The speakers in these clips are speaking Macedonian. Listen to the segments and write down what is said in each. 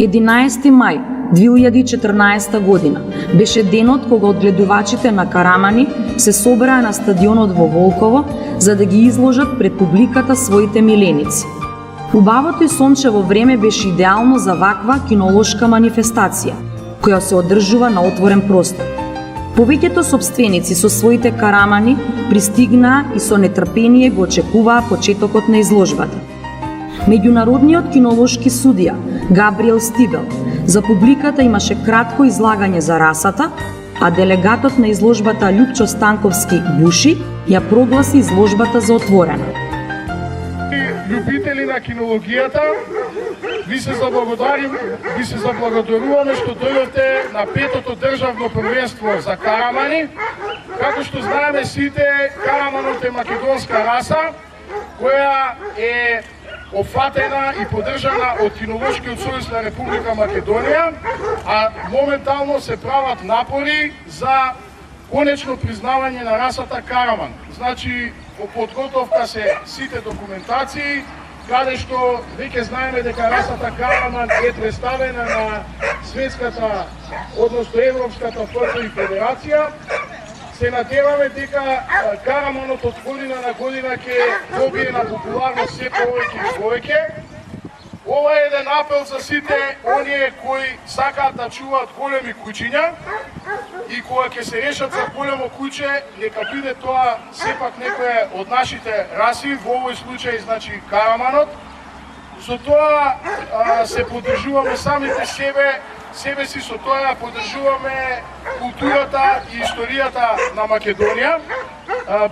11 мај 2014 година беше денот кога одгледувачите на Карамани се собраа на стадионот во Волково за да ги изложат пред публиката своите миленици. Убавото и сончево време беше идеално за ваква кинолошка манифестација, која се одржува на отворен простор. Повеќето сопственици со своите карамани пристигнаа и со нетрпение го очекуваа почетокот на изложбата. Меѓународниот кинолошки судија Габриел Стибел за публиката имаше кратко излагање за расата, а делегатот на изложбата Љупчо Станковски Буши ја прогласи изложбата за отворена. Љубители на кинологијата, ви се заблагодаруваме што дојдовте на петото државно првенство за карамани. Како што знаеме сите, караманот е македонска раса која е офатена и поддржана од Кинолошкиот сојуз на Република Македонија, а моментално се прават напори за конечно признавање на расата караман. Значи, во подготовка се сите документации, каде што веќе знаеме дека расата караман е представена на светската, односно европската федерација. Се надеваме дека караманот од година на година ќе добие на популарност се повеќе и повеќе. Ова е еден апел за сите оние кои сакаат да чуваат големи куќиња и кога ќе се решат за големо куќе, нека биде тоа сепак некоја од нашите раси, во овој случај значи караманот. Со тоа се поддржуваме самите себе си, со тоа поддржуваме културата и историјата на Македонија,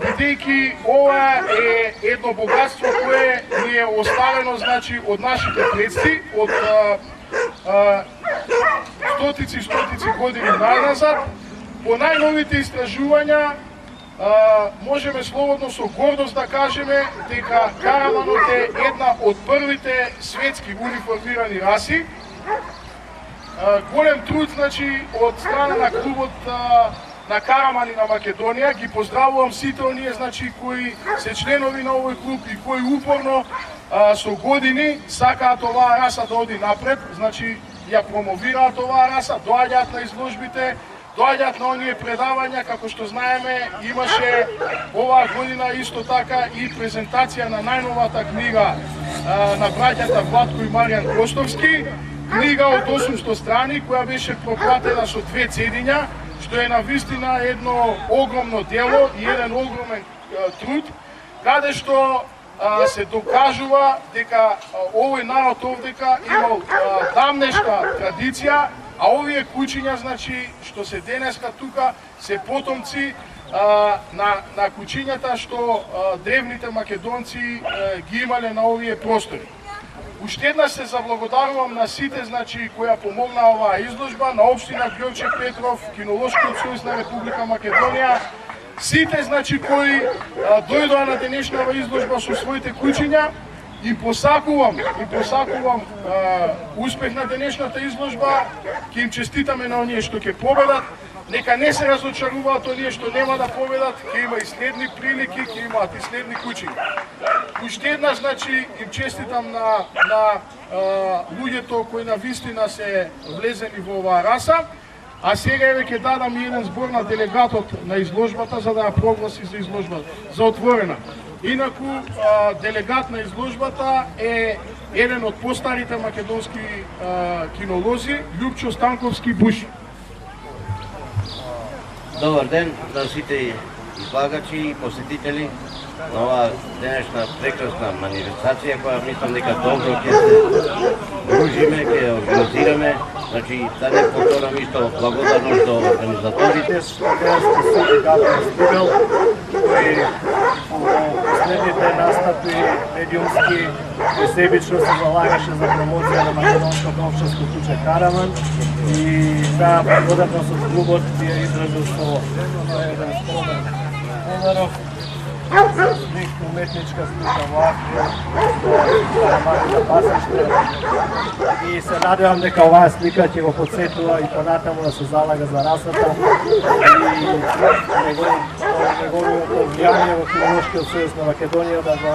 бидејќи ова е едно богатство кое ни е оставено значи од нашите предци, од стотици години назад. По најновите истражувања можеме слободно со гордост да кажеме дека караманот е една од првите светски униформирани раси. Голем труд значи од страна на клубот на карамани на Македонија. Ги поздравувам сите оние значи кои се членови на овој клуб и кои упорно со години сакаат оваа раса да оди напред, значи ја промовираат оваа раса, доаѓаат на изложбите, доаѓаат на оние предавања, како што знаеме, имаше оваа година исто така и презентација на најновата книга на браќата Владко и Маријан Костовски, книга од 800 страни, која беше пропратена со 2 цедиња, што е навистина едно огромно дело и еден огромен труд, каде што се докажува дека овој народ овдека имал давнешка традиција, а овие куќиња, значи, што се денеска тука, се потомци на куќињата што древните македонци ги имале на овие простори. Уште еднаш се заблагодарувам на сите, значи, која помогнаа оваа изложба, на општина Ѓорче Петров, Кинолошкиот сојуз на Република Македонија, сите, значи, кои дојдоа на денешнава изложба со своите куќиња. И посакувам успех на денешната изложба, ќе им честитаме на оние што ќе победат, нека не се разочаруваат оние што нема да победат, ќе има и следни прилики, ќе имаат и следни куќиња. Уште еднаш, значи, им честитам на луѓето кои навистина се влезени во оваа раса, а сега еве ќе дадам и еден збор на делегатот на изложбата за да ја прогласи за изложбата, за отворена. Инаку, делегат на изложбата е еден од постарите македонски кинолози, Љупчо Станковски Буши. Добар ден на сите излагачи и посетители на оваа денешна прекрасна манифестација, која мислам дека добро ќе се дружиме, ќе организираме. Значи, да не повторам исто благодарност до организаторите. Кој последните настапи медиумски себично се залагаше за промоција на македонското општинско куќе Караман и таа благодарност од клубот ја изразил со еден скромен подарок. Уметничка слика влаква, карамани на пасиште. И се надевам дека оваа слика ќе го подсетува и понатаму да се залага за расата и неговото влијание во Кинолошкиот сојуз на Македонија да го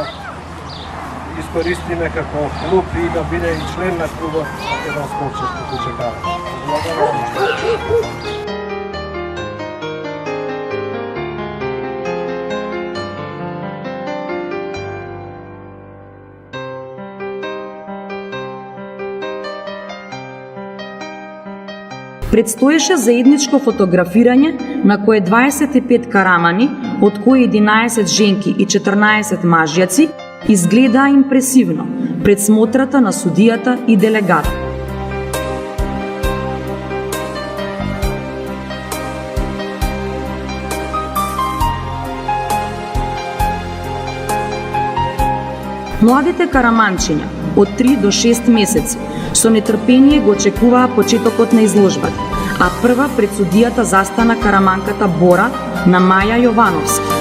искористиме како клуб и да биде и член на клубот Македонско општество куќа Караман. Благодарам. Предстоеше заедничко фотографирање на кое 25 карамани, од кои 11 женки и 14 мажјаци, изгледаа импресивно пред смотрата на судијата и делегат. Младите караманчиња од 3 до 6 месеци со нетрпение го очекуваа почетокот на изложбата, а прва пред судијата застана караманката Бора на Маја Јовановски.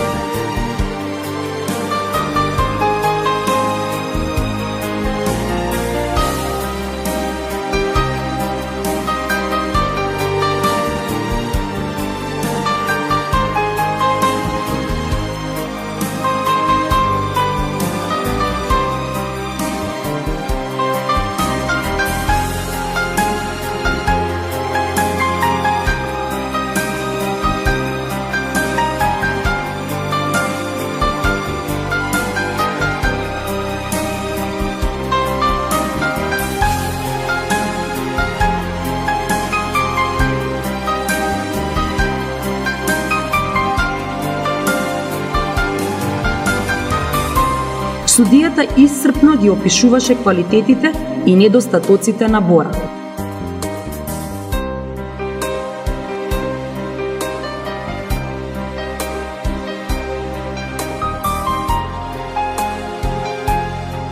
Судијата исцрпно ги опишуваше квалитетите и недостатоците на Бора.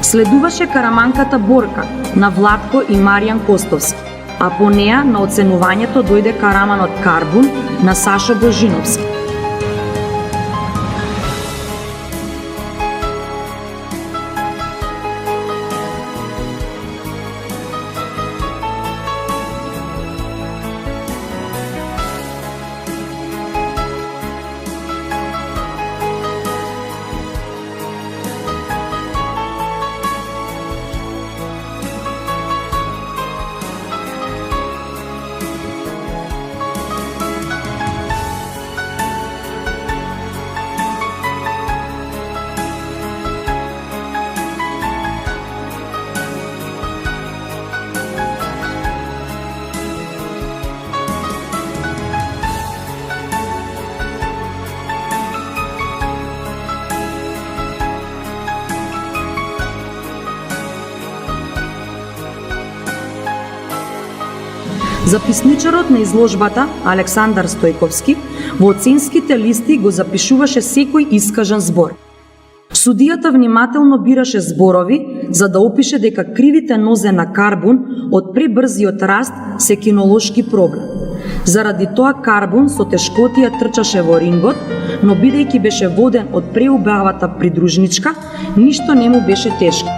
Следуваше караманката Борка на Владко и Маријан Костовски, а по неа на оценувањето дојде караманот Карбун на Сашо Божиновски. Записничарот на изложбата, Александар Стојковски, во оценските листи го запишуваше секој искажан збор. Судијата внимателно бираше зборови за да опише дека кривите нозе на Карбун од пребрзиот раст се кинолошки проблем. Заради тоа Карбун со тешкотија трчаше во рингот, но бидејќи беше воден од преубавата придружничка, ништо не му беше тешко.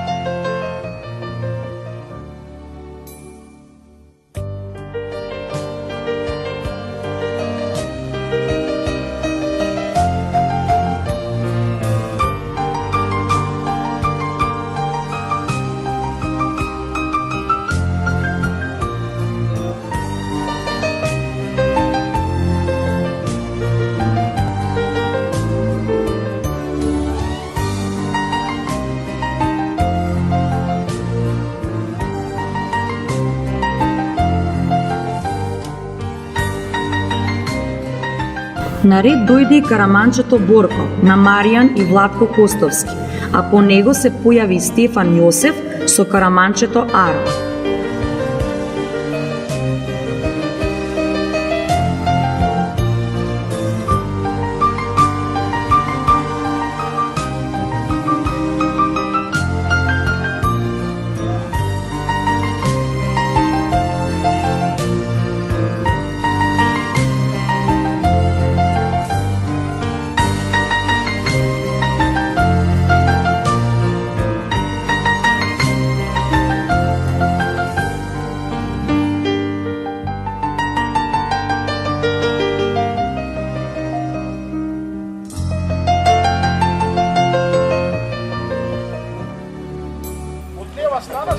На ред дојде и караманчето Борко на Маријан и Владко Костовски, а по него се појави Стефан Јосеф со караманчето Аро.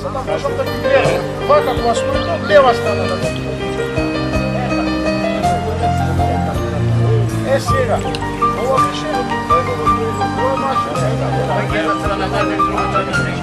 за да можам да ги гледам. Вака кога стоите од лева страна на тоа. Сега, ова беше, ова наше, Една страна даде, друга страна не.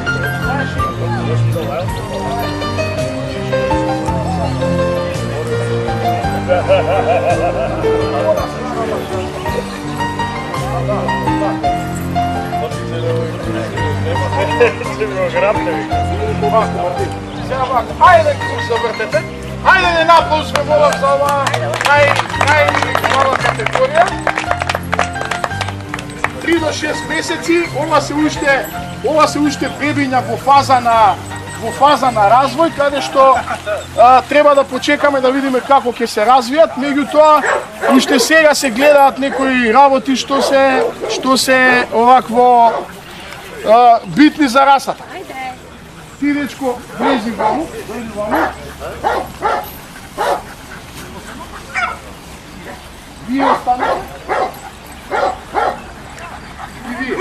Сега вака, ајде тук завртете, ајде не наплус ве молам за ова најмала категорија. 3 до 6 месеци, ова се уште бебиња во фаза на развој, каде што треба да почекаме да видиме како ќе се развијат. Меѓутоа, уште сега се гледаат некои работи што се овакво битни за расата. Ти, дечко, влези ваму, Вие останете. И вие.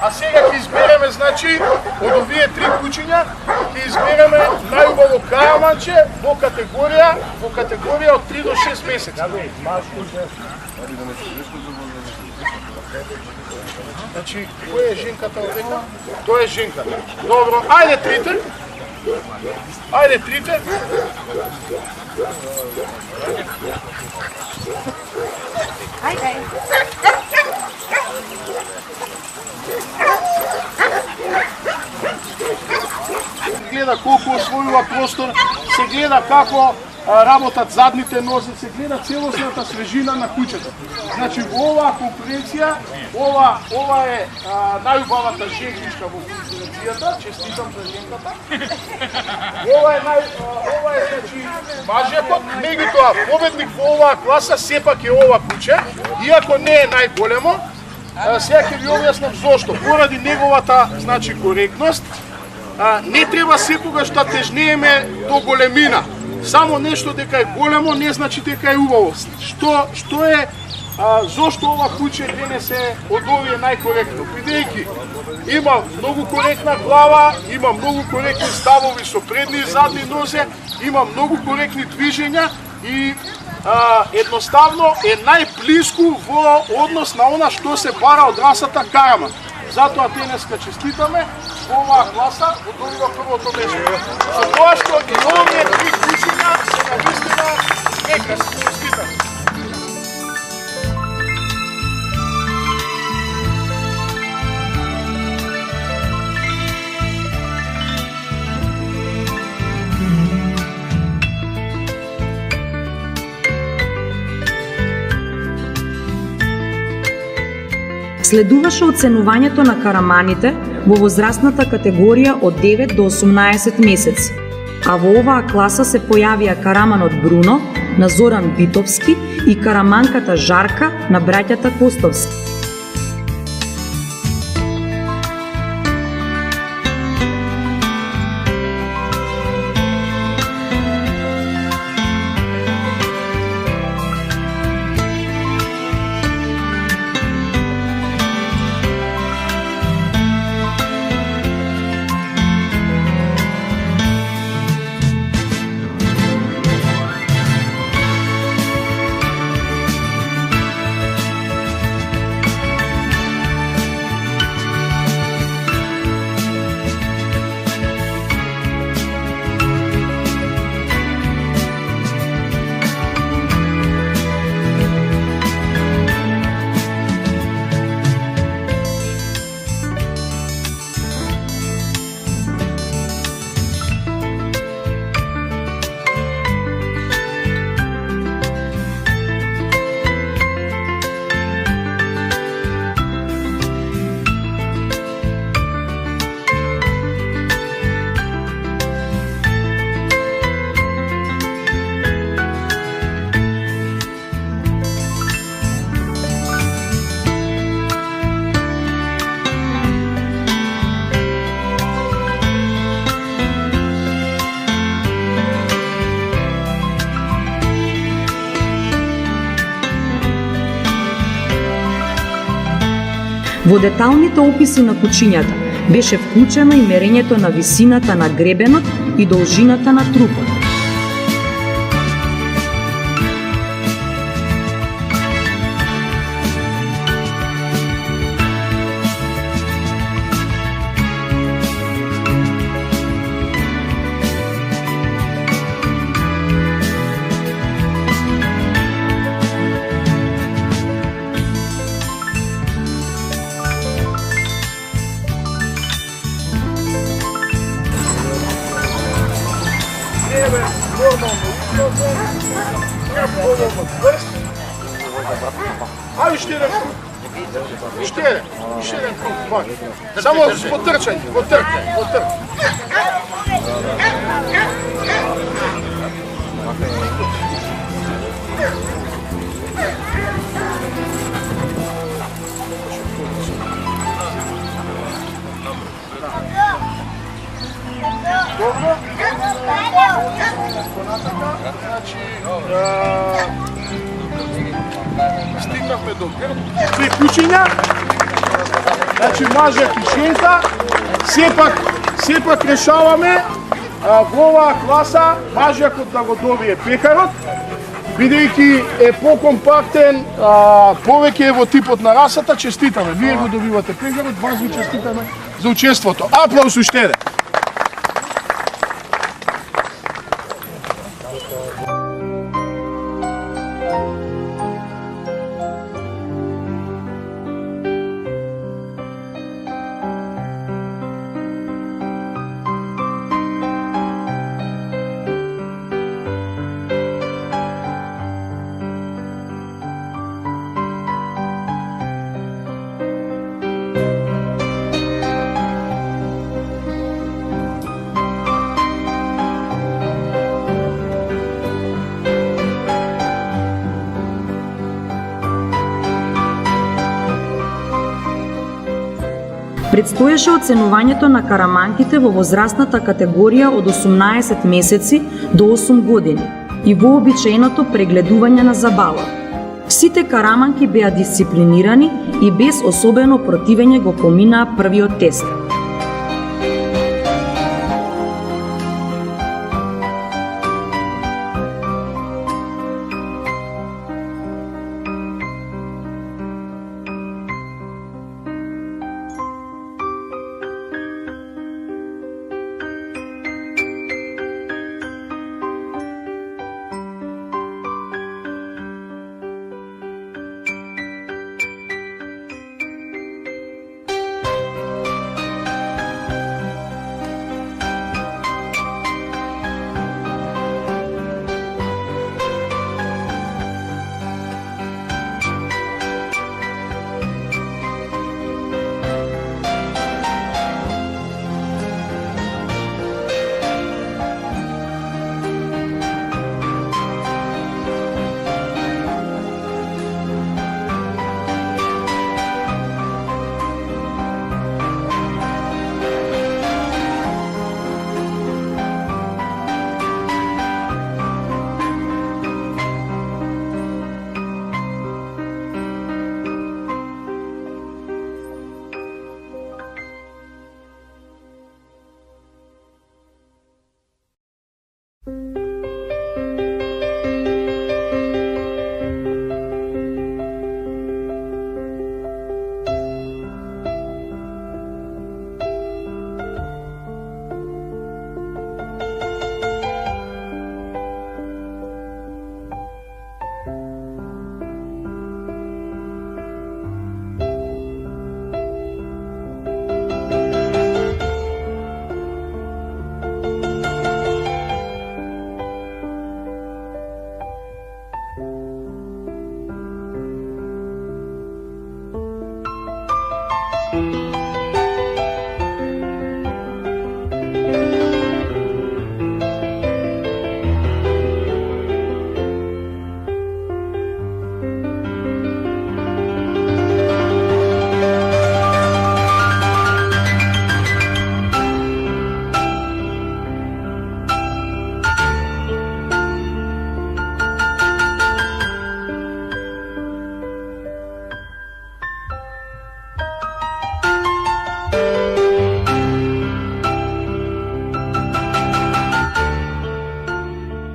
А сега ќе избереме, значи, од овие 3 кучиња, ќе избереме најубаво караманче во категорија од 3 до 6 месеци. Значи, која е женката овдека? Тоа е женката. Добро, ајде трите. Гледа колку освојува простор, се гледа како работат задните нозе, се гледа целосната свежина на куќето. Значи, во оваа конкуренција, ова е најубавата женичка во конкуренцијата, честитам за женката. Ова е значи мажјакот, меѓутоа победник во оваа класа сепак е ова куќе, иако не е најголемо. Сега ќе ви објаснам зошто. Поради неговата, значи, коректност, не треба секогаш да тежнееме до големина. Само нешто дека е големо не значи дека е убаво. Зошто ова куќе денес е од овие најкоректно? Бидејќи има многу коректна глава, има многу коректни ставови со предни и задни нозе, има многу коректни движења и едноставно е најблиску во однос на она што се бара од расата караман. Затоа денеска честитаме во оваа класа, одобива првото место. За тоа што и овие 3 кучиња се навистина прекрасни. Честитаме. Следуваше оценувањето на караманите во возрастната категорија од 9 до 18 месеци, а во оваа класа се појавија караманот Бруно на Зоран Битовски и караманката Жарка на браќата Костовски. Во деталните описи на кучињата беше вклучено и мерењето на висината на гребенот и должината на трупот. Ајде ще еден круг. Ще еден круг. Само потрчај, потрчај. Добро? Значи, стигнахме до приклучења. Значи, мажа и женка. Сепак решаваме во оваа класа мажјакот да го добие пекарот, бидејќи е покомпактен, повеќе е во типот на расата. Честитаме, вие го добивате пекарот, вас ви честитаме за учеството. Аплауз уште еден. Предстоеше оценувањето на караманките во возрастната категорија од 18 месеци до 8 години и вообичаеното прегледување на забава. Сите караманки беа дисциплинирани и без особено противење го поминаа првиот тест.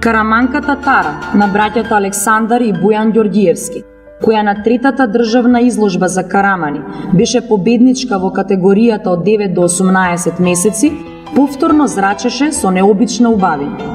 Караманката Тара на браќата Александар и Бојан Ѓорѓиевски, која на третата државна изложба за карамани беше победничка во категоријата од 9 до 18 месеци, повторно зрачеше со необична убавина.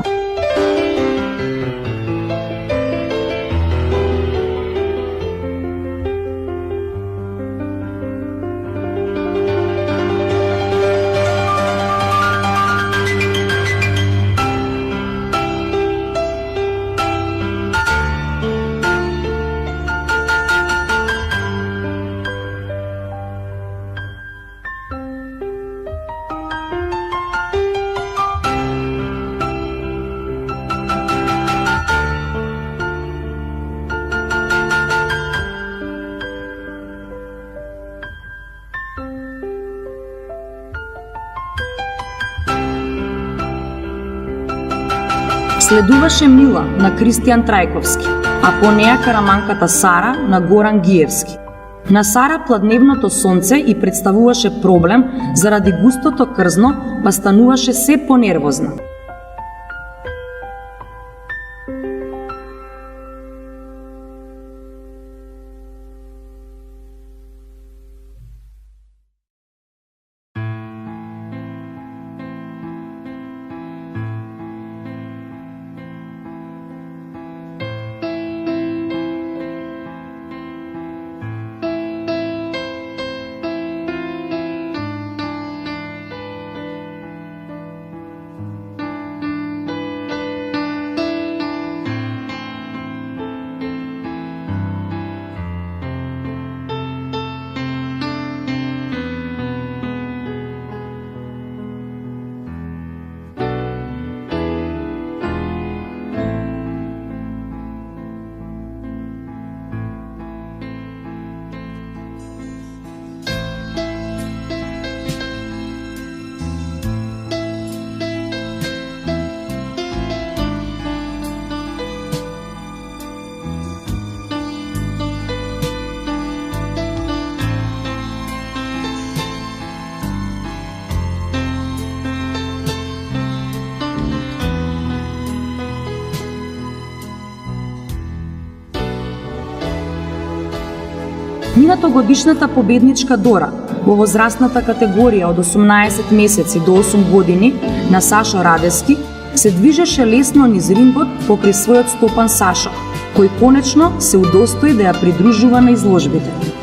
Следуваше Мила на Кристијан Трајковски, а по неа караманката Сара на Горан Гиевски. На Сара пладневното сонце и представуваше проблем заради густото крзно, па стануваше се понервозна. Минатогодишната победничка Дора во возрастната категорија од 18 месеци до 8 години на Сашо Радевски се движеше лесно низ рингот покрај својот стопан Сашо, кој конечно се удостои да ја придружува на изложбите.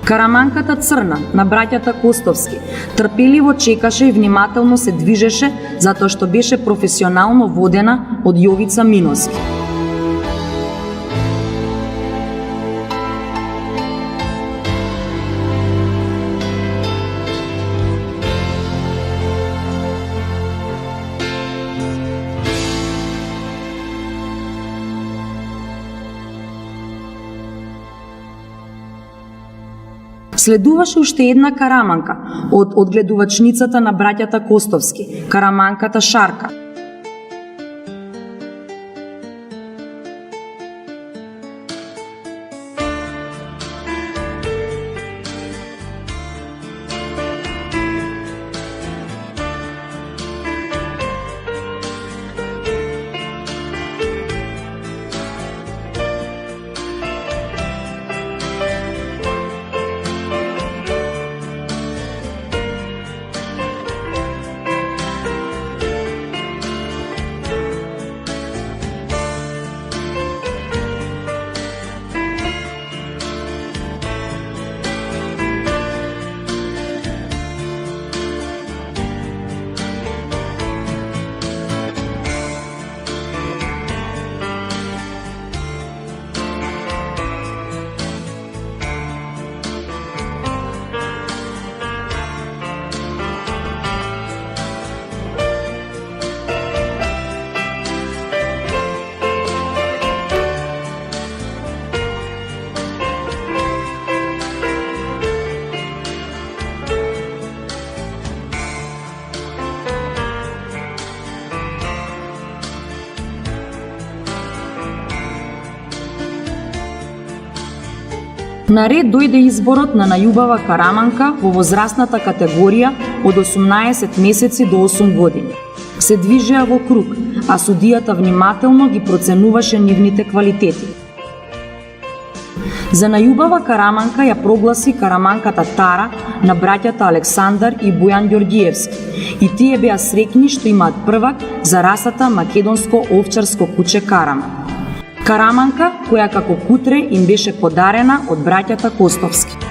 Караманката Црна на браќата Костовски трпеливо чекаше и внимателно се движеше затоа што беше професионално водена од Јовица Миноски. Следуваше уште една караманка од одгледувачницата на браќата Костовски, караманката Шарка. Наред дојде изборот на најубава караманка во возрастната категорија од 18 месеци до 8 години. Се движеа во круг, а судијата внимателно ги проценуваше нивните квалитети. За најубава караманка ја прогласи караманката Тара на браќата Александар и Бојан Ѓорѓиевски и тие беа среќни што имаат првак за расата македонско овчарско куче Караман. Караманка која како кутре им беше подарена од браќата Костовски.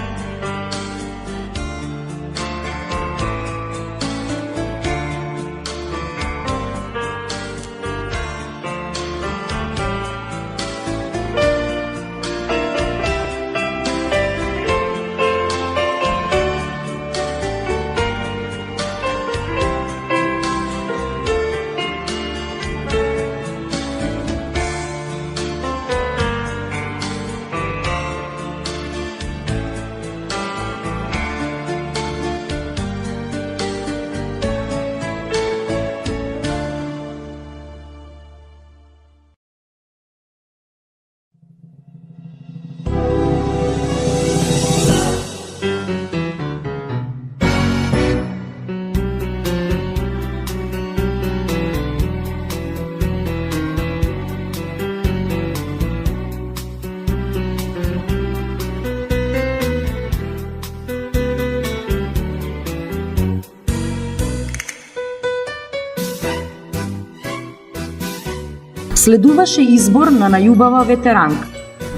Следуваше избор на најубава ветеранка.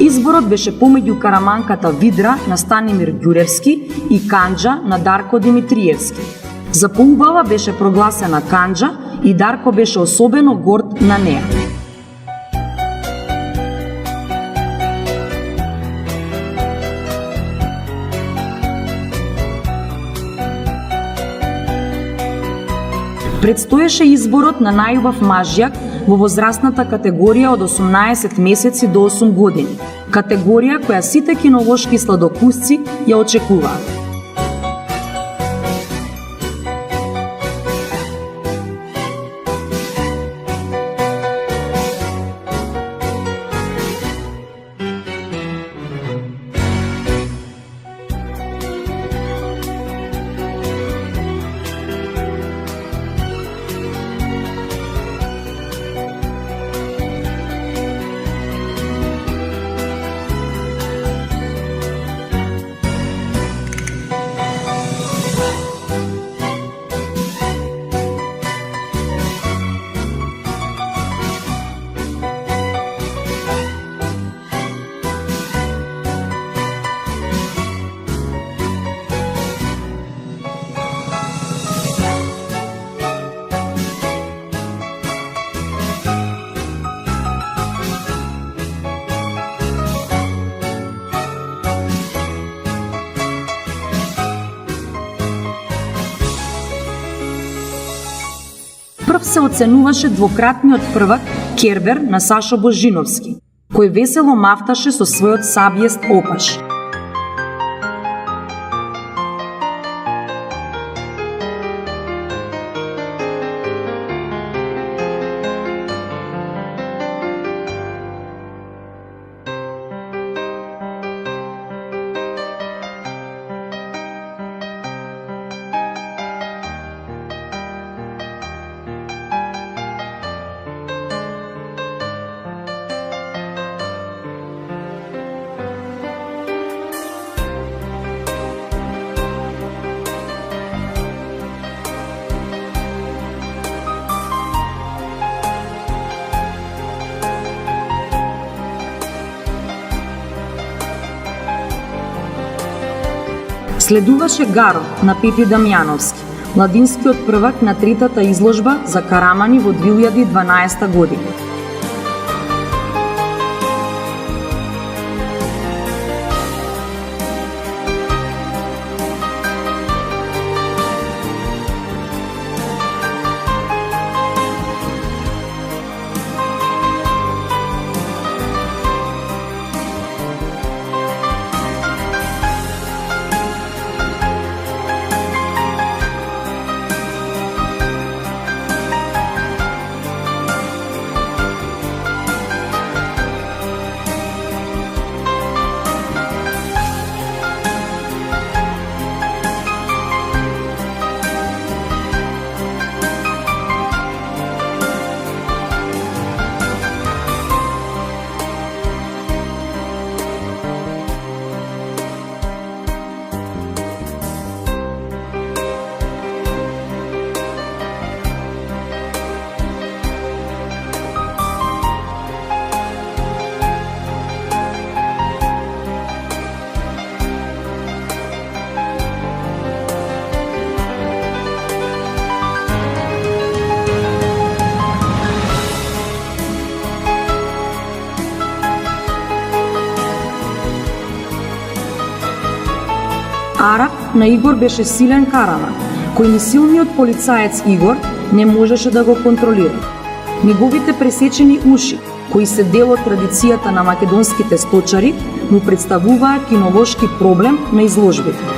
Изборот беше помеѓу караманката Видра на Станимир Ѓуревски и Канџа на Дарко Димитриевски. За поубава беше прогласена Канџа и Дарко беше особено горд на неа. Предстоеше изборот на најубав мажјак во возрастната категорија од 18 месеци до 8 години, категорија која сите кинолошки сладокусци ја очекуваат. Прв се оценуваше двократниот првак Кербер на Сашо Божиновски, кој весело мафташе со својот сабиест опаш. Следуваше Гаро на Пепи Дамјановски, младинскиот првак на третата изложба за карамани во 2012 година. Арап на Игор беше силен Караман, кој ни силниот полицаец Игор не можеше да го контролира. Неговите пресечени уши, кои се дел од традицијата на македонските сточари, му представуваа кинолошки проблем на изложбите.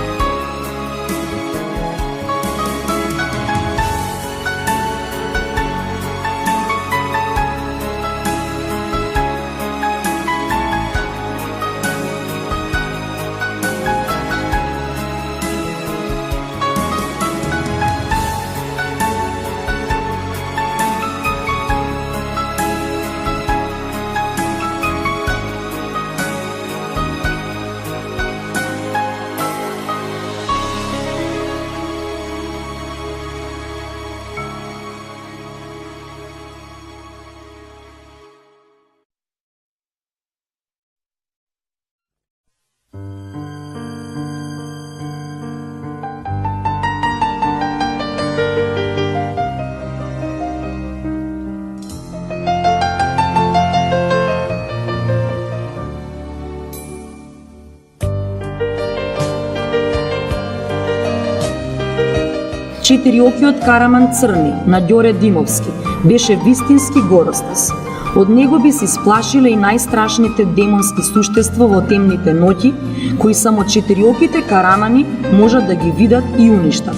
Четириокиот Караман Црни на Ѓоре Димовски беше вистински горостас. Од него би се исплашиле и најстрашните демонски суштества во темните ноќи, кои само четириоките Карамани можат да ги видат и уништат.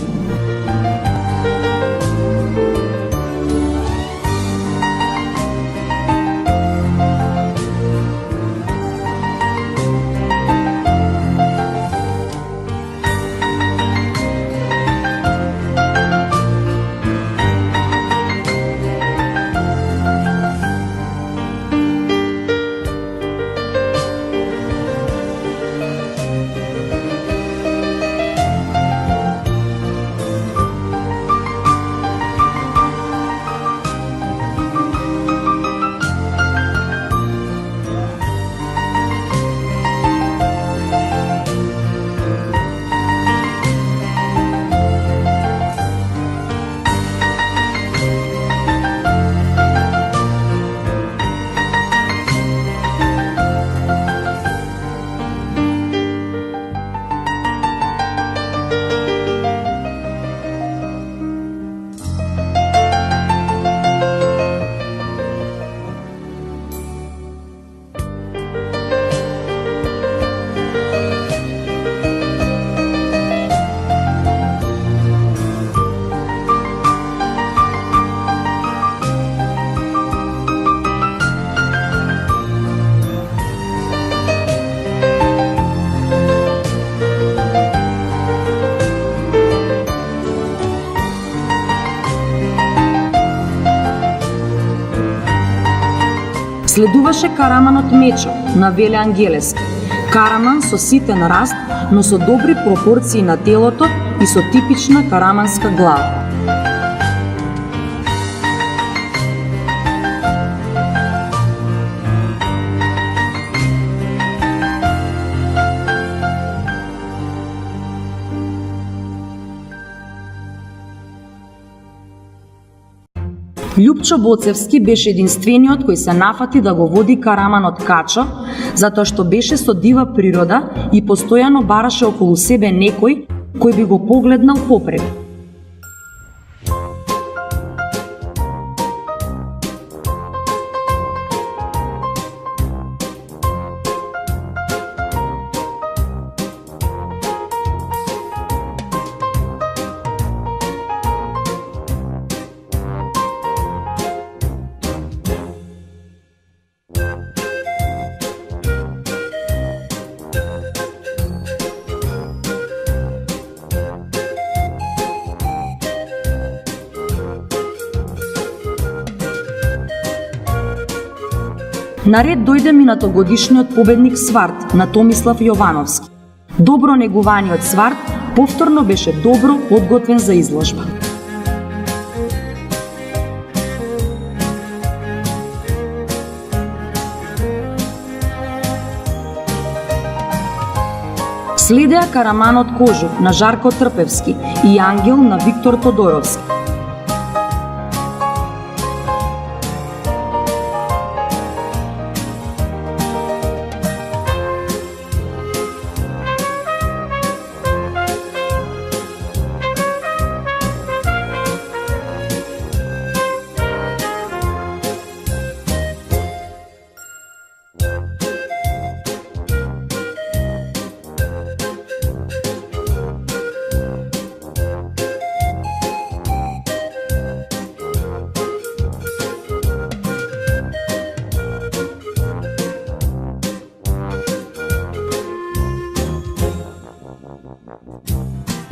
Следуваше Караманот Мечо на Веле Ангелески. Караман со ситен раст, но со добри пропорции на телото и со типична караманска глава. Љупчо Боцевски беше единствениот кој се нафати да го води Караманот Качо, затоа што беше со дива природа и постојано бараше околу себе некој кој би го погледнал попред. Наред дојде минатогодишниот победник Сварт на Томислав Јовановски. Добро негуваниот Сварт повторно беше добро подготвен за изложба. Следеа Караманот Кожух на Жарко Трпевски и Ангел на Виктор Тодоровски.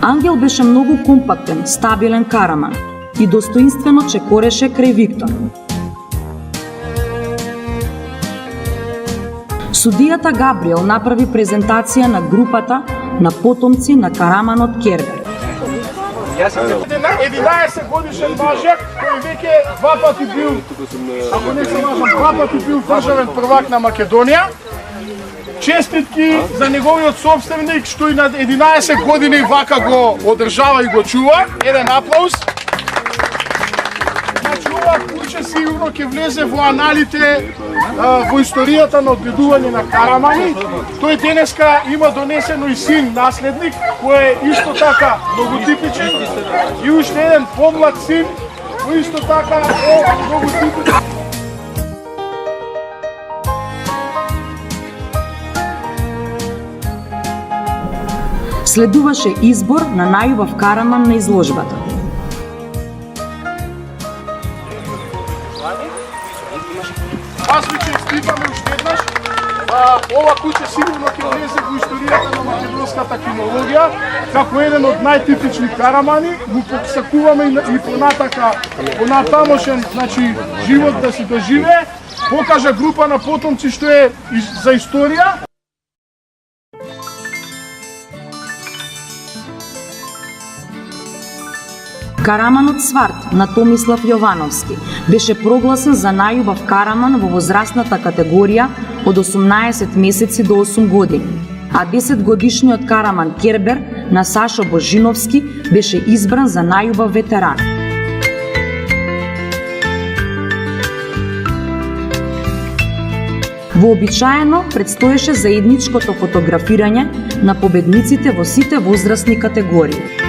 Ангел беше многу компактен, стабилен караман и достоинствено чекореше крај Виктор. Судијата Габриел направи презентација на групата на потомци на караманот Кербер. 11 годишен мажак кој веќе два пати бил, ако не се лажам, два пати бил државен првак на Македонија. Честитки за неговиот собственик што и на 11 години вака го одржава и го чува. Еден аплауз. Значи ова куче сигурно ќе влезе во аналите во историјата на одгледување на карамани. Тој денеска има донесено и син наследник кој е исто така многу типичен и уште еден помлад син кој исто така е многу типичен. Следуваше избор на најубав караман на изложбата. Аз ви честитаме уште еднаш. Ова куче сигурно ќе влезе во историјата на македонската кинологија како еден од најтипични карамани. Му посакуваме и понатамошен, значи, живот да си доживее. Покажа група на потомци што е за историја. Караманот Сварт на Томислав Јовановски беше прогласен за најубав караман во возрастната категорија од 18 месеци до 8 години, а 10 годишниот караман Кербер на Сашо Божиновски беше избран за најубав ветеран. Вообичаено предстоеше заедничкото фотографирање на победниците во сите возрастни категории.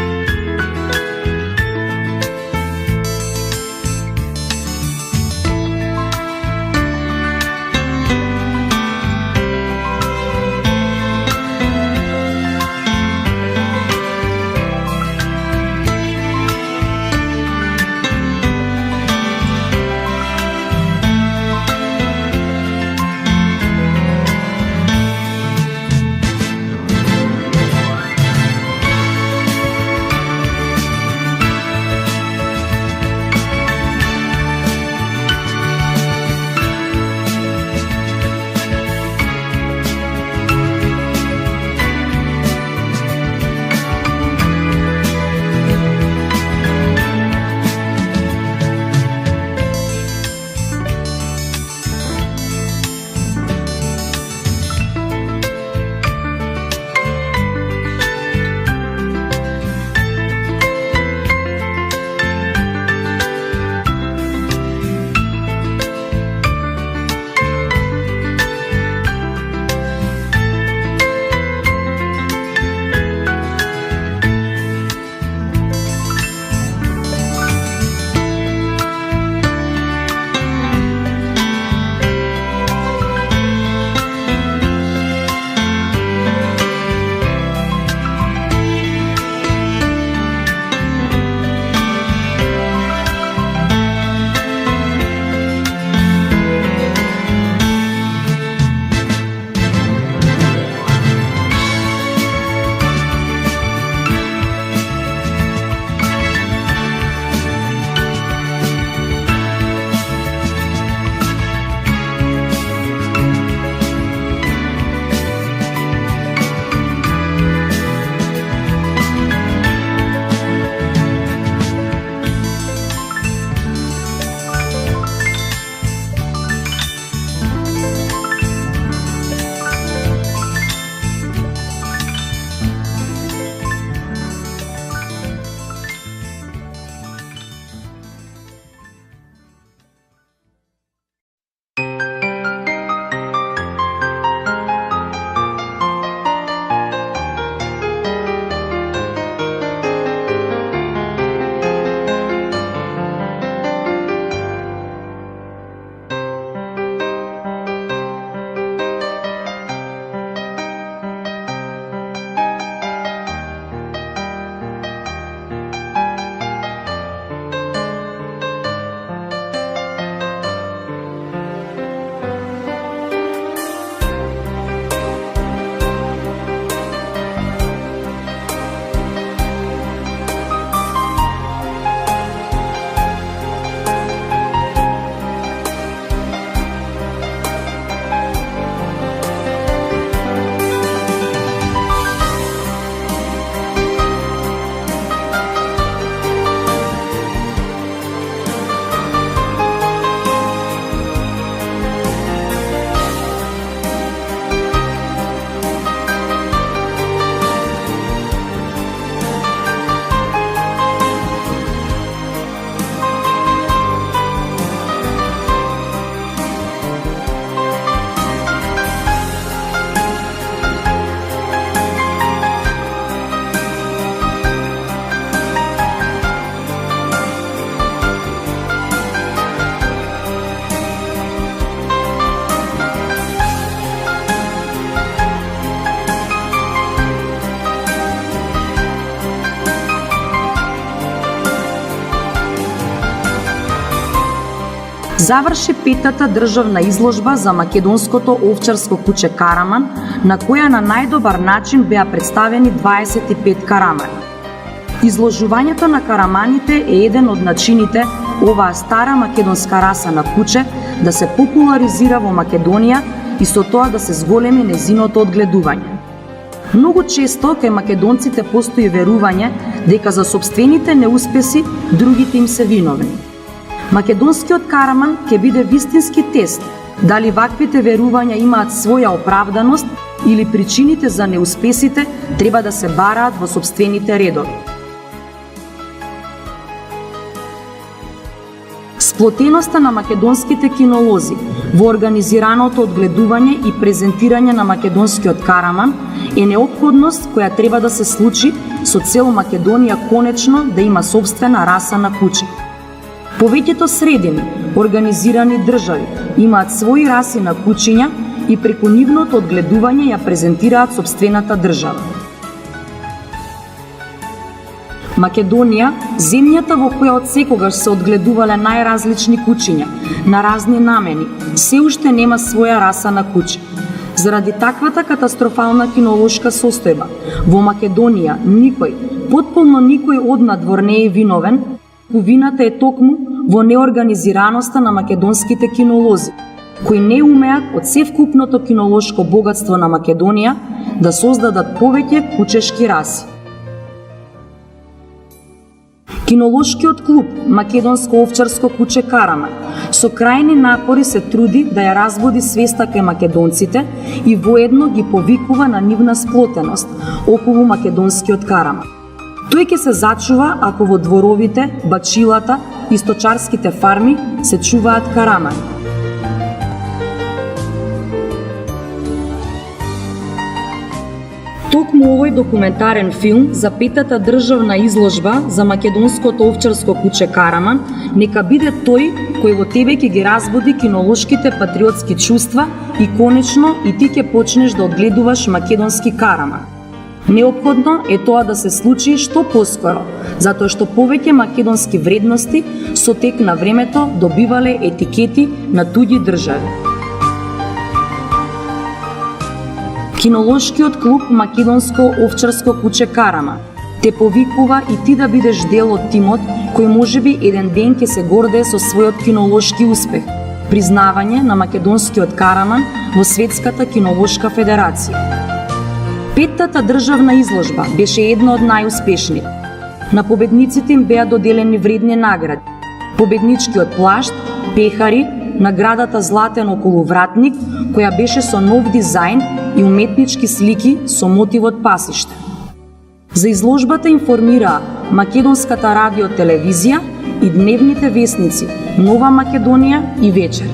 заврши петата државна изложба за македонското овчарско куче Караман, на која на најдобар начин беа представени 25 карамани. Изложувањето на караманите е еден од начините оваа стара македонска раса на куче да се популаризира во Македонија и со тоа да се зголеми незиното одгледување. Многу често кај македонците постои верување дека за сопствените неуспеси другите им се виновни. Македонскиот караман ќе биде вистински тест дали ваквите верувања имаат своја оправданост или причините за неуспесите треба да се бараат во сопствените редови. Сплотеноста на македонските кинолози во организираното одгледување и презентирање на македонскиот караман е неопходност која треба да се случи со цел Македонија конечно да има сопствена раса на куче. Повеќето средини, организирани држави имаат своји раси на кучиња и преку нивното одгледување ја презентираат сопствената држава. Македонија, земјата во која од секогаш се одгледувале најразлични кучиња, на разни намени, се уште нема своја раса на куче. Заради таквата катастрофална кинолошка состојба, во Македонија никој, потполно никој од надвор не е виновен, вината е токму во неорганизираноста на македонските кинолози, кои не умеат од севкупното кинолошко богатство на Македонија да создадат повеќе кучешки раси. Кинолошкиот клуб Македонско овчарско куче Караман со крајни напори се труди да ја разбуди свеста кај македонците и воедно ги повикува на нивна сплотеност околу македонскиот караман. Тој ќе се зачува ако во дворовите, бачилата и сточарските фарми се чуваат карамани. Токму овој документарен филм за петата државна изложба за македонското овчарско куче Караман нека биде тој кој во тебе ќе ги разбуди кинолошките патриотски чувства и конечно и ти ќе почнеш да одгледуваш македонски караман. Неопходно е тоа да се случи што поскоро, затоа што повеќе македонски вредности со тек на времето добивале етикети на туѓи држави. Кинолошкиот клуб Македонско овчарско куче Караман те повикува и ти да бидеш дел од тимот кој можеби еден ден ќе се гордее со својот кинолошки успех, признавање на македонскиот караман во Светската кинолошка федерација. Петтата државна изложба беше една од најуспешни. На победниците им беа доделени вредни награди: победничкиот плашт, пехари, наградата Златен околувратник, која беше со нов дизајн и уметнички слики со мотивот пасиште. За изложбата информираа Македонската радио-телевизија и дневните весници Нова Македонија и Вечер.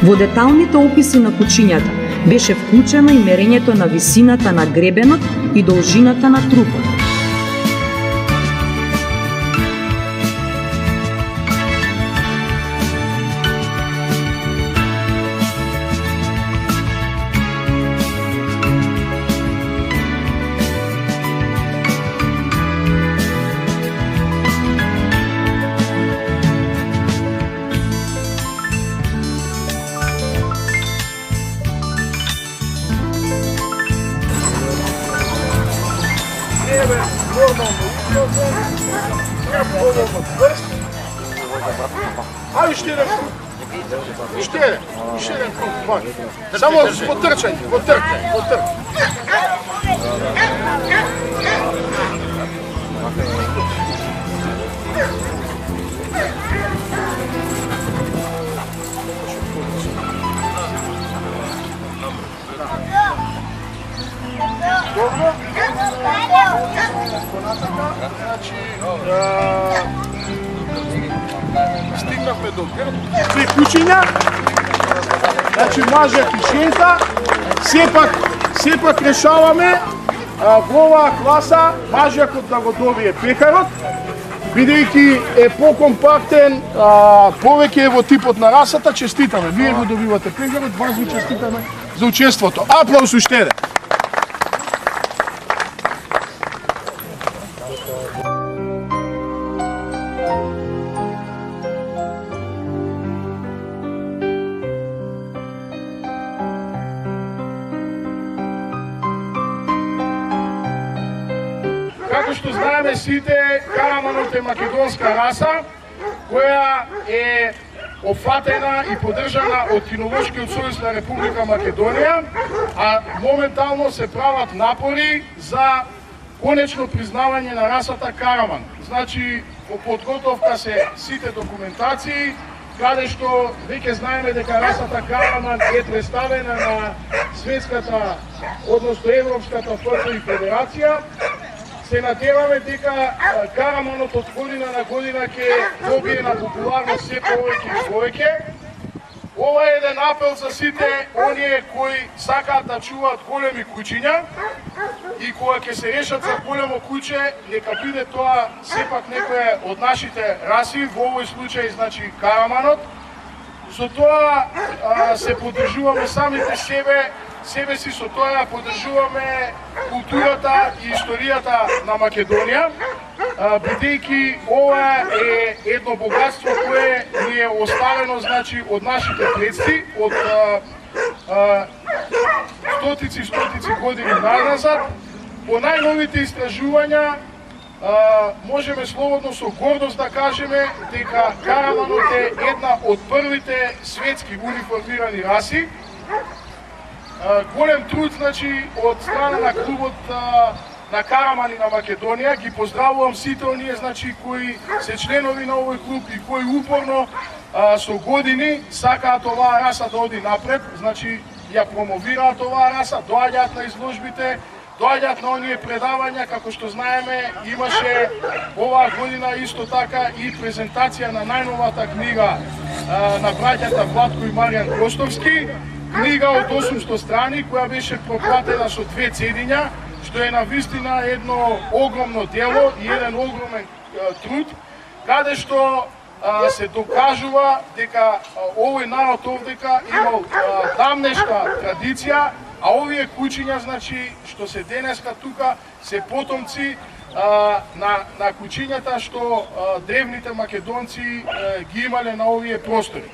Во деталните описи на кучињата беше вклучено и мерењето на висината на гребенот и должината на трупот. Али ще еден круг. Ще еден круг. Само потрчај, потрчај. Добро? Значи, стигнахме до две кучиња, значи мажјак и женка, сепак решаваме во оваа класа мажјакот да го добие пекарот, бидејќи е покомпактен, повеќе е во типот на расата, честитаме, вие го добивате пекарот, вас ви честитаме за учеството. Аплауз уште еден. Како што знаеме сите, караманот е македонска раса, која е офатена и поддржана од Кинолошкиот сојуз на Република Македонија, а моментално се прават напори за конечно признавање на расата караман. Значи, во подготовка се сите документации, каде што веќе знаеме дека расата караман е представена на светската, односно Европската ФТИ федерација. Се надеваме дека караманот од година на година ќе добие на популарност се повеќе и повеќе. Ова е еден апел за сите оние кои сакаат да чуваат големи кучиња и кога ќе се решат за големо куче, нека биде тоа сепак некоја од нашите раси, во овој случај значи караманот. Со тоа се поддржуваме самите себе си, со тоа поддржуваме културата и историјата на Македонија, бидејќи ова е едно богатство кое ни е оставено значи од нашите предци, од стотици години назад. По најновите истражувања можеме слободно со гордост да кажеме дека караманот е една од првите светски униформирани раси. Голем труд значи од страна на клубот на карамани на Македонија. Ги поздравувам сите оние значи кои се членови на овој клуб и кои упорно со години сакаат оваа раса да оди напред, значи ја промовираат оваа раса, доаѓаат на изложбите, доаѓаат на оние предавања, како што знаеме, имаше оваа година исто така и презентација на најновата книга на браќата Владко и Маријан Костовски, книга од 800 страни, која беше проплатена со 2 цедиња, што е навистина едно огромно дело и еден огромен труд, каде што се докажува дека овој народ овдека имал давнешка традиција, а овие кучиња, значи, што се денеска тука, се потомци на кучињата што древните македонци ги имале на овие простори.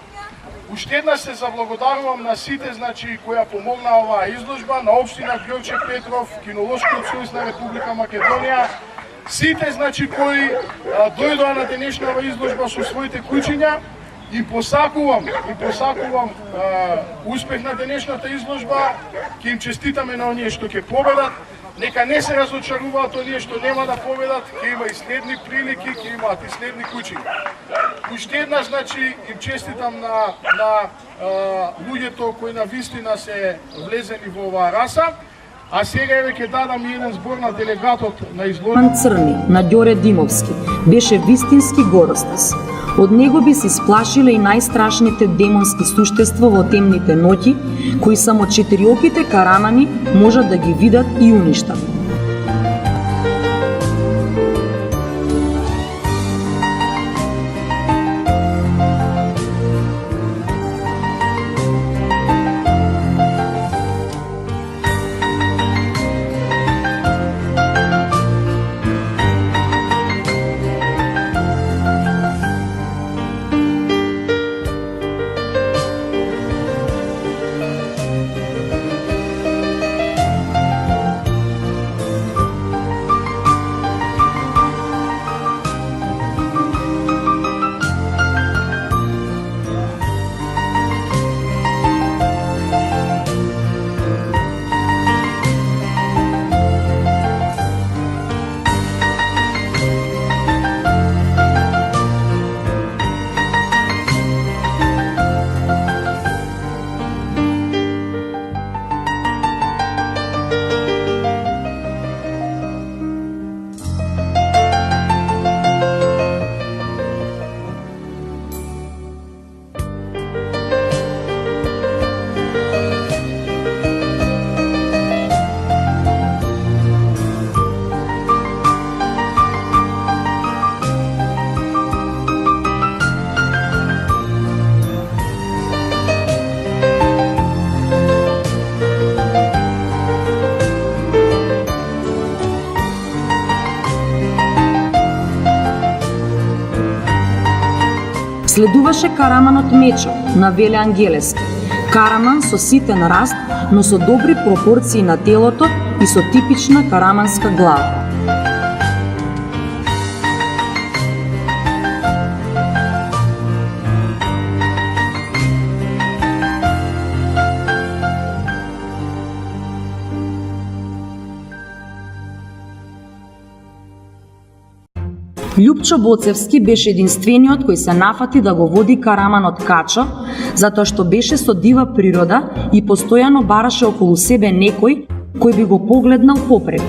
Уште еднаш се заблагодарувам на сите, значи, која помогна оваа изложба, на општина Ѓорче Петров, Кинолошкиот сојуз на Република Македонија, сите, значи, кои дојдоа на денешната изложба со своите кучиња. Им посакувам успех на денешната изложба, ќе им честитаме на оние што ќе победат. Нека не се разочаруваат оние што нема да победат, ќе има и следни прилики, ќе имаат и следни кучиња. Уште еднаш, значи, им честитам на луѓето кои навистина се влезени во оваа раса, а сега еве ќе дадам и еден збор на делегатот на изложба. Црни на Ѓоре Димовски беше вистински горостас. Од него би се исплашиле и најстрашните демонски суштества во темните ноќи, кои само четириоките карамани можат да ги видат и уништат. Следуваше караманот Мечо на Веле Ангелески. Караман со ситен раст, но со добри пропорции на телото и со типична караманска глава. Љупчо Боцевски беше единствениот кој се нафати да го води караманот Качо, затоа што беше со дива природа и постојано бараше околу себе некој кој би го погледнал попред.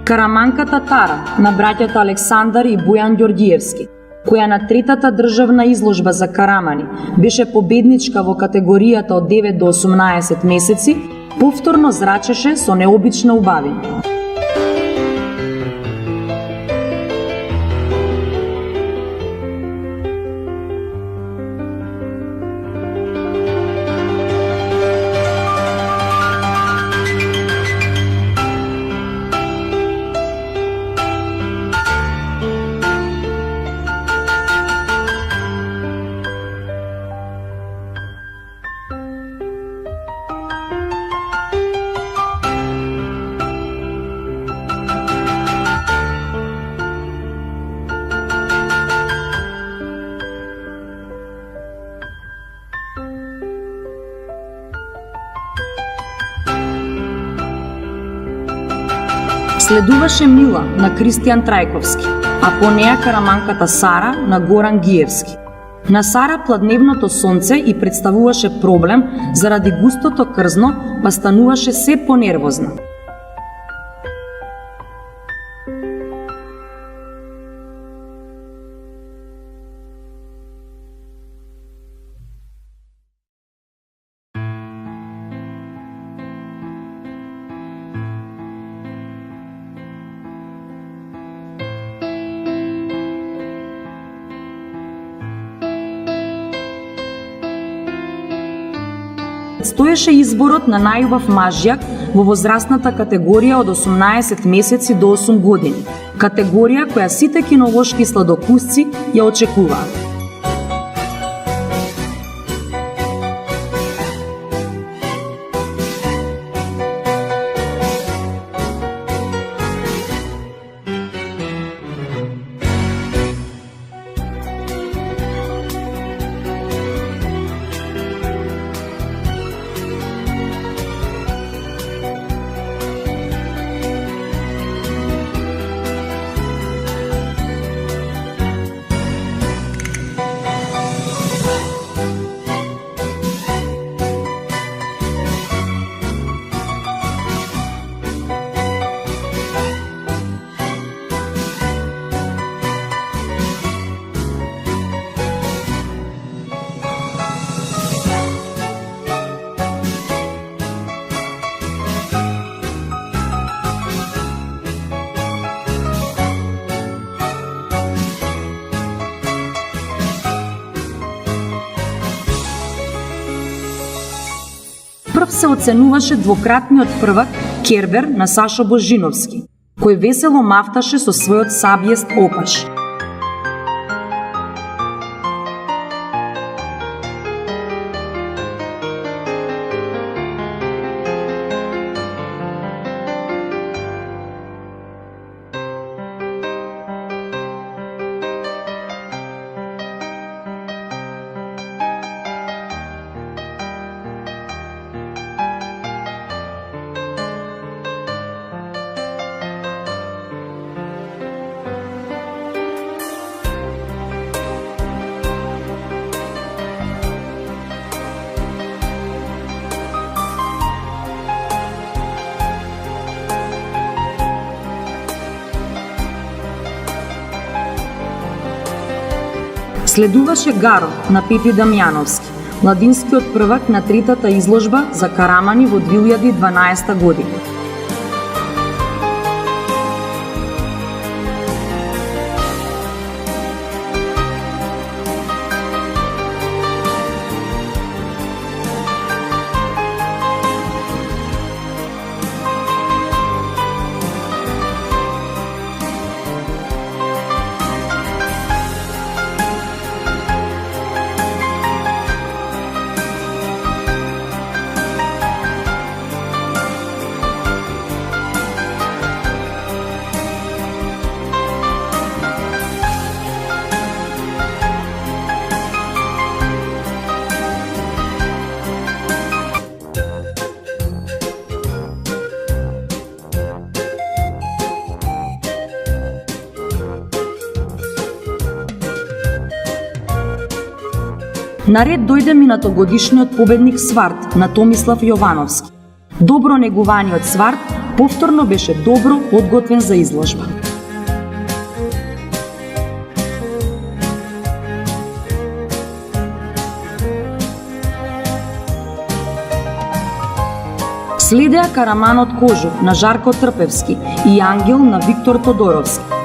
Караманката Тара на браќата Александар и Бојан Ѓорѓиевски, која на третата државна изложба за карамани беше победничка во категоријата од 9 до 18 месеци, повторно зрачеше со необична убавина. Следуваше Мила на Кристијан Трајковски, а по неа караманката Сара на Горан Гиевски. На Сара пладневното сонце и представуваше проблем заради густото крзно, па стануваше се понервозна. Стоеше изборот на најубав мажјак во возрастната категорија од 18 месеци до 8 години. Категорија која сите кинолошки сладокусци ја очекуваат. Прв се оценуваше двократниот првак Кербер на Сашо Божиновски, кој весело мафташе со својот сабиест опаш. Следуваше Гаро на Пепи Дамјановски, младинскиот првак на третата изложба за Карамани во 2012 година. Наред дојде минатогодишниот победник Сварт на Томислав Јовановски. Добро негуваниот Сварт повторно беше добро подготвен за изложба. Следеа Караманот Кожух на Жарко Трпевски и Ангел на Виктор Тодоровски.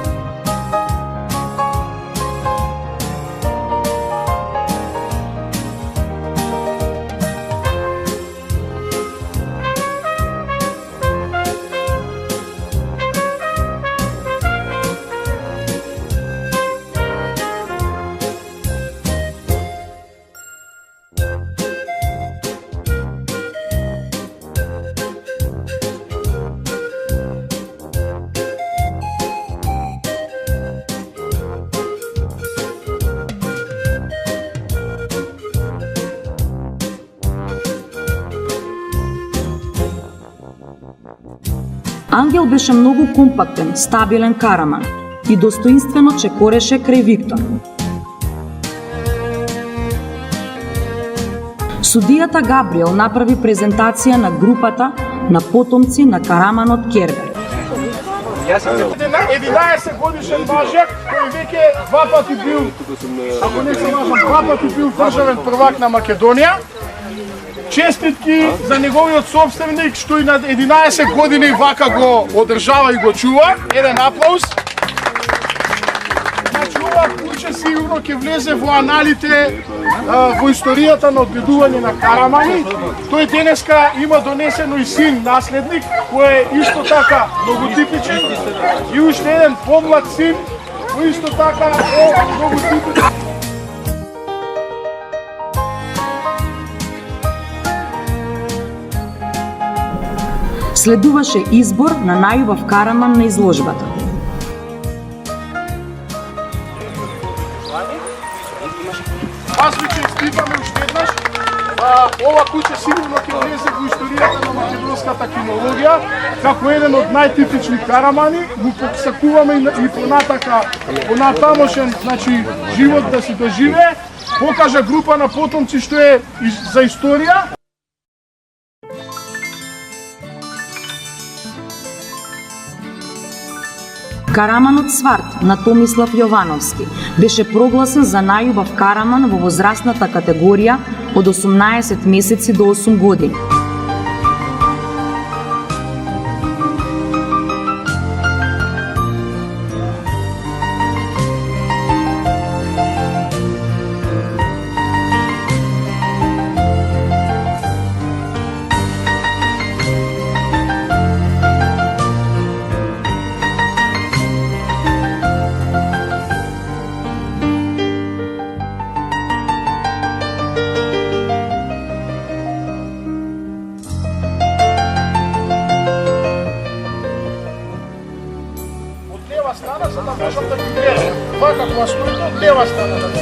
Ангел беше многу компактен, стабилен караман и достоинствено чекореше крај Виктор. Судијата Габриел направи презентација на групата на потомци на караманот Кервер. 11 годишен мажак кој веќе два пати бил, ако не се лажам, два пати бил државен првак на Македонија. Честитки за неговиот собственик што и на 11 години вака го одржава и го чува. Еден аплауз. Значи ова куче сигурно ќе влезе во аналите во историјата на одгледување на карамани. Тој денеска има донесено и син наследник кој е исто така многу типичен и уште еден помлад син кој исто така е многу типичен. Следуваше избор на најубав караман на изложбата. Аз ви честитаме уште еднаш. Ова куче сигурно ќе влезе во историјата на македонската кинологија како еден од најтипични карамани. Го посакуваме и понатамошен, значи, живот да си доживее. Покажа група на потомци што е за историја. Караманот Сварт на Томислав Јовановски беше прогласен за најубав караман во возрастната категорија од 18 месеци до 8 години. Страна, за да можам да ги гледам. Вака кога стоите од лева страна да го.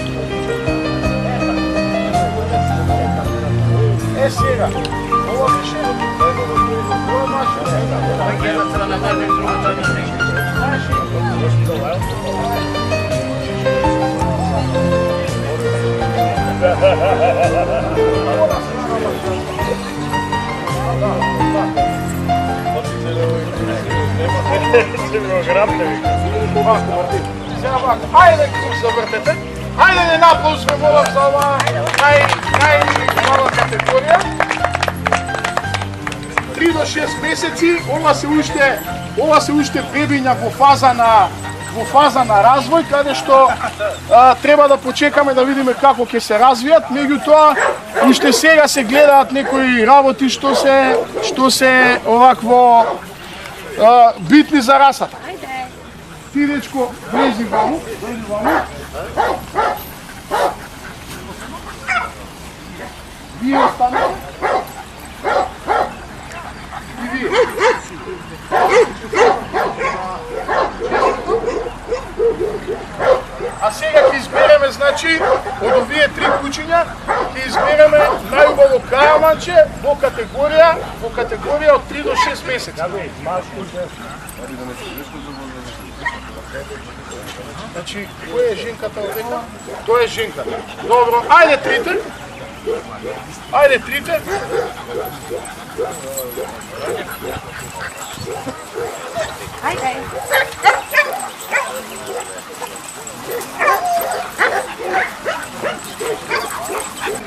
Е сега, ова беше ова маше. Една страна маже, Ајде курс завртете. Ајде не наплус ве молам за ова најмала категорија. 3 до 6 месеци, ова се уште бебиња во фаза на развој, каде што треба да почекаме да видиме како ќе се развијат. Меѓутоа, уште сега се гледаат некои работи што се овакво битни за расата. Ти, дечко, влези ваму. Вие останете. И вие. А сега ќе избереме, значи, од овие 3 кучиња, ќе избереме најубаво караманче во категорија од 3 до 6 месеци. Значи, кој е женката од дека? Тоа е женката. Добро, ајде трите.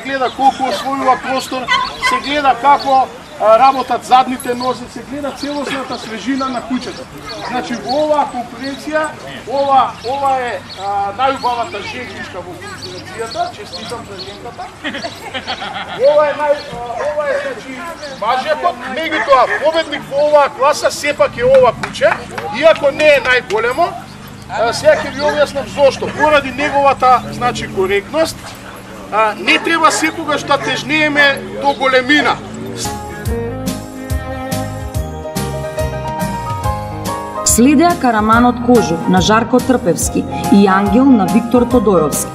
Гледа колку освојува простор, се гледа како работат задните нозе, се гледа целосната свежина на кучето. Значи во оваа конкуренција, ова е најубавата женкичка во конкуренцијата, честитам за женката. Ова е значи мажјакот, меѓутоа победник во оваа класа сепак е ова куче, иако не е најголемо. Сега ќе ви објаснам зошто. Поради неговата, значи, коректност, не треба секогаш да тежнееме до големина. Следеа караманот Кожув на Жарко Трпевски и Ангел на Виктор Тодоровски.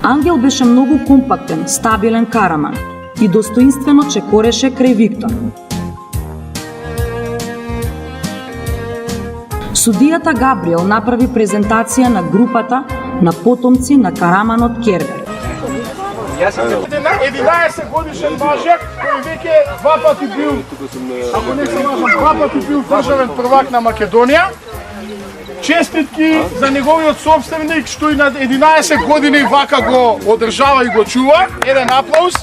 Ангел беше многу компактен, стабилен караман и достоинствено чекореше крај Виктор. Судијата Габриел направи презентација на групата на потомци на караманот Кербер. 11 годишен мажак кој веќе два пати бил, ако не се лажам, два пати бил државен првак на Македонија. Честитки за неговиот собственик што и на 11 години вака го одржава и го чува. Еден аплауз.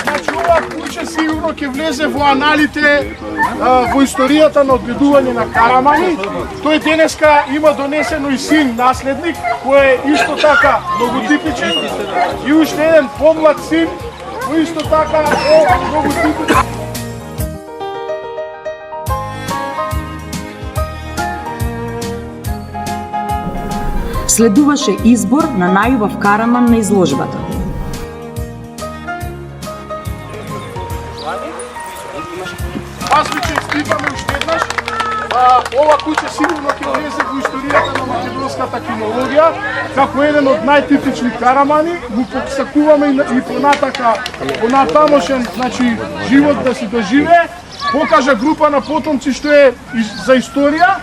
Значи ова куче сигурно ќе влезе во аналите, во историјата на одгледување на карамани. Тој денеска има донесено и син наследник, кој е исто така многу типичен, и уште еден помлад син, кој исто така е многу типичен. Следуваше избор на најубав караман на изложбата. Аз ви честитаме уште еднаш. Ова куче сигурно ќе влезе во историјата на македонската кинологија како еден од најтипични карамани. Го посакуваме и понатамошен, значи, живот да си доживее. Покажа група на потомци што е за историја.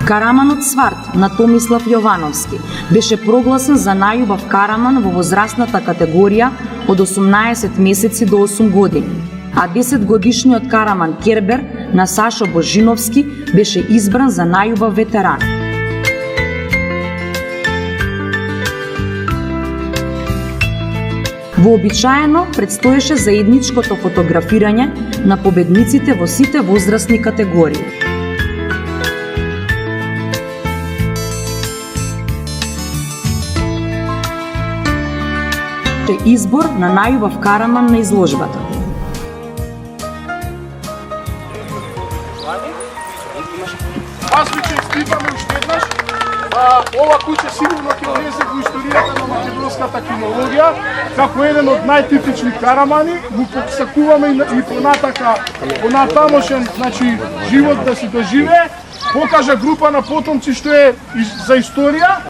Караманот Сварт на Томислав Јовановски беше прогласен за најубав караман во возрастната категорија од 18 месеци до 8 години, а 10 годишниот караман Кербер на Сашо Божиновски беше избран за најубав ветеран. Вообичаено предстоеше заедничкото фотографирање на победниците во сите возрастни категории. Избор на најубав караман на изложбата. Аз ви честитаме уште еднаш. Ова куче сигурно ќе влезе во историјата на македонската кинологија како еден од најтипични карамани. Го посакуваме и понатамошен, значи, живот да си доживее. Покажа група на потомци што е за историја.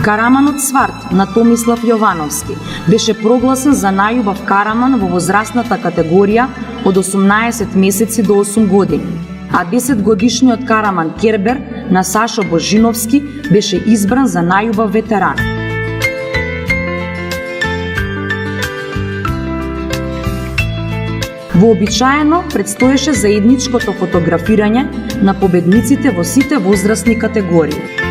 Караманот Сварт на Томислав Јовановски беше прогласен за најубав караман во возрастната категорија од 18 месеци до 8 години, а 10 годишниот караман Кербер на Сашо Божиновски беше избран за најубав ветеран. Вообичаено предстоеше заедничкото фотографирање на победниците во сите возрастни категории.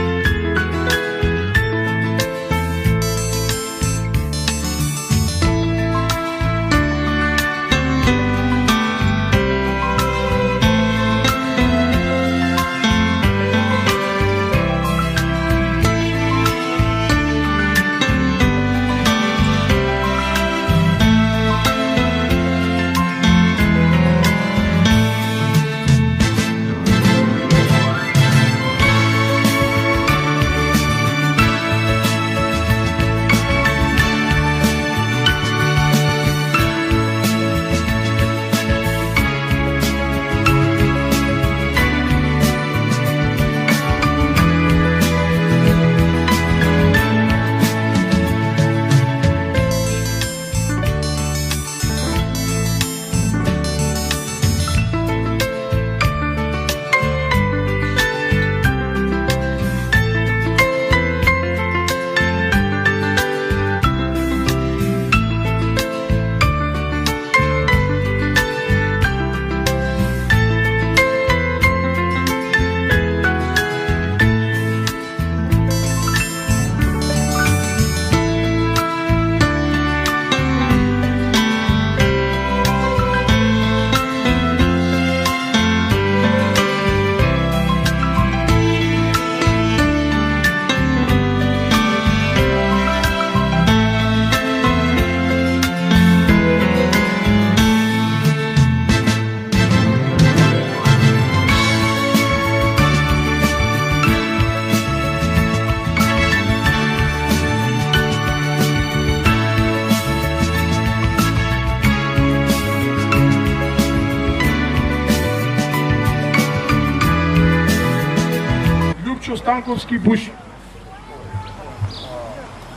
Станковски Буши.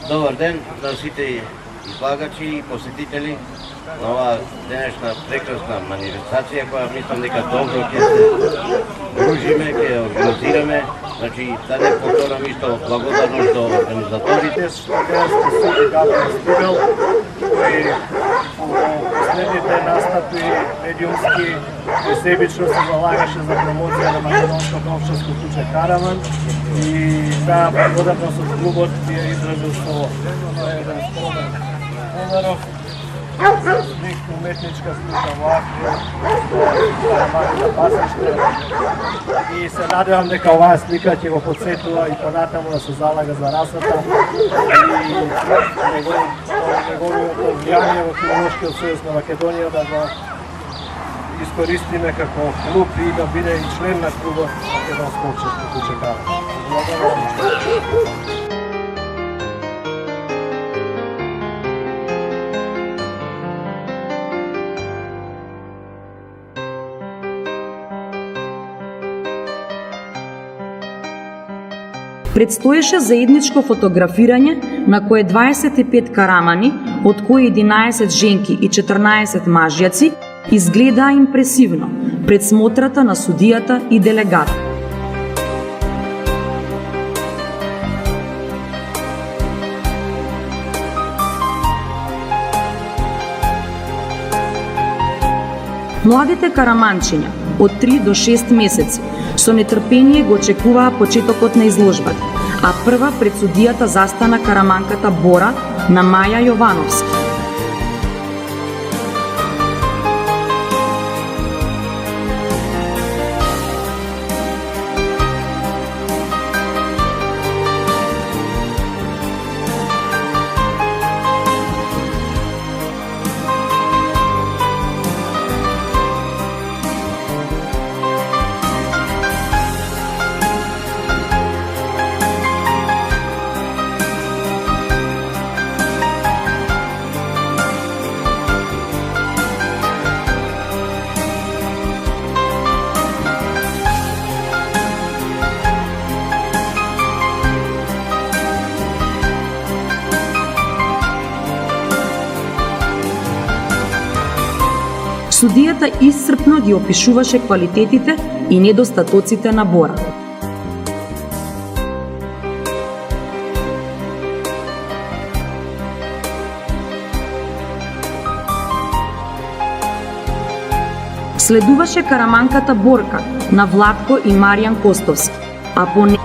Добар ден на сите излагачи и посетители на оваа денешна прекрасна манифестација која мислам дека добро ќе се дружиме, ќе организираме. Значи, да не повторам исто благодарност до организаторите. Студентски синдикат Стигал, кои во последните настапи медиумски себично се залагаше за промоција на македонското општинско куче Караман и таа благодарност од клубот би ја изразил со еден скромен подарок. Слик, уметничка слика во акрил, Караманите пасиште. И се надевам дека оваа слика ќе го подсетува и понатаму да се залага за расата и неговото влијание во Кинолошкиот сојуз на Македонија да го искористиме како клуб и да биде и член на клубот Македонско општинско куче Караман. Благодарам. Предстоеше заедничко фотографирање на кое 25 карамани, од кои 11 женки и 14 мажјаци, изгледаа импресивно пред смотрата на судијата и делегат. Младите караманчиња од 3 до 6 месеци со нетрпение го очекуваа почетокот на изложбата, а прва пред судијата застана караманката Бора на Маја Јовановски. Судијата исцрпно ги опишуваше квалитетите и недостатоците на Бора. Следуваше караманката Борка на Владко и Маријан Костовски, а по не...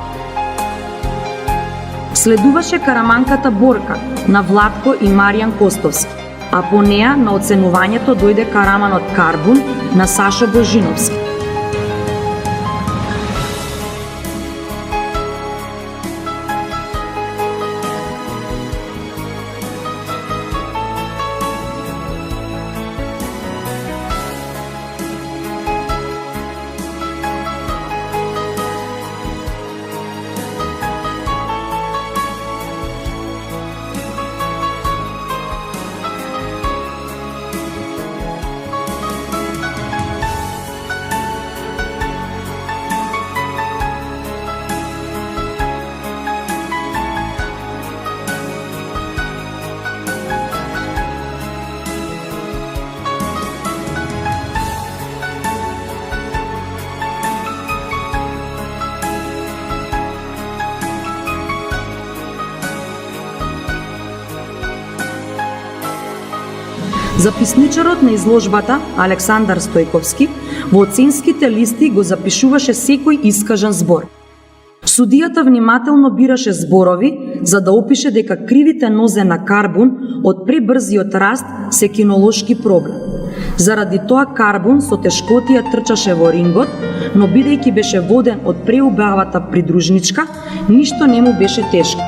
Следуваше караманката Борка на Владко и Маријан Костовски, а по неа на оценувањето дојде караманот Карбун на Сашо Божиновски. Записничарот на изложбата, Александар Стојковски, во оценските листи го запишуваше секој искажан збор. Судијата внимателно бираше зборови за да опише дека кривите нозе на Карбун од пребрзиот раст се кинолошки проблем. Заради тоа Карбун со тешкотија трчаше во рингот, но бидејќи беше воден од преубавата придружничка, ништо не му беше тешко.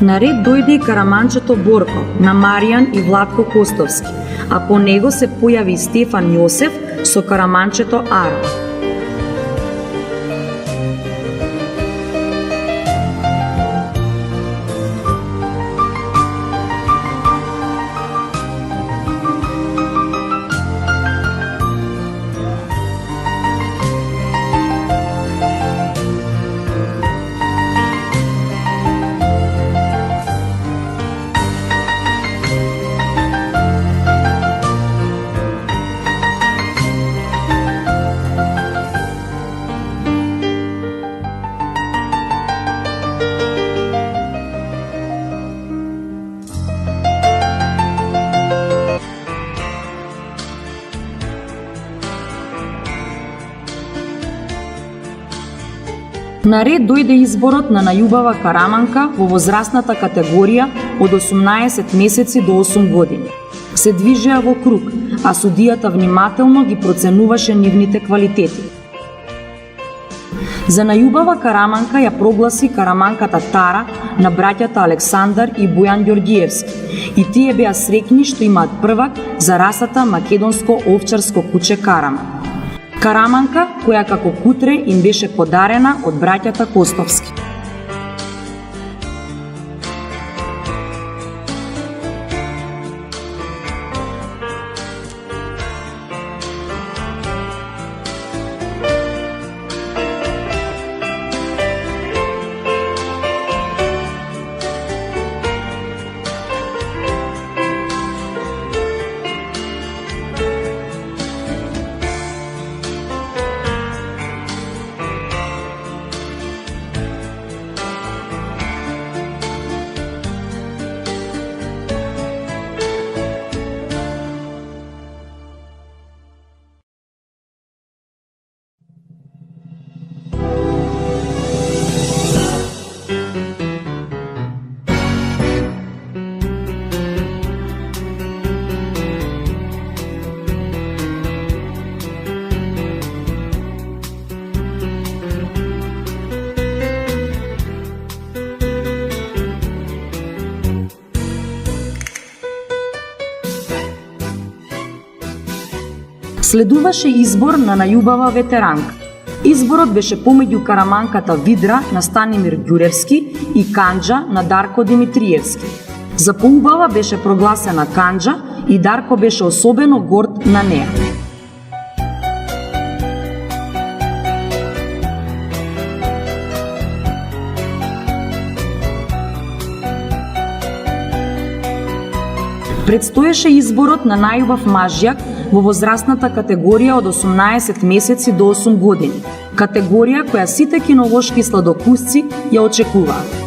Наред дојде и караманчето Борко на Маријан и Владко Костовски, а по него се појави и Стефан Јосеф со караманчето Аро. Наред дојде изборот на најубава караманка во возрастната категорија од 18 месеци до 8 години. Се движеа во круг, а судијата внимателно ги проценуваше нивните квалитети. За најубава караманка ја прогласи караманката Тара на браќата Александар и Бојан Ѓорѓиевски, и тие беа среќни што имаат првак за расата македонско овчарско куче Караман. Караманка која како кутре им беше подарена од браќата Костовски. Следуваше избор на најубава ветеранка. Изборот беше помеѓу караманката Видра на Станимир Ѓуревски и Канџа на Дарко Димитриевски. За поубава беше прогласена Канџа и Дарко беше особено горд на неа. Предстоеше изборот на најубав мажјак во возрастната категорија од 18 месеци до 8 години, категорија која сите кинолошки сладокусци ја очекуваат.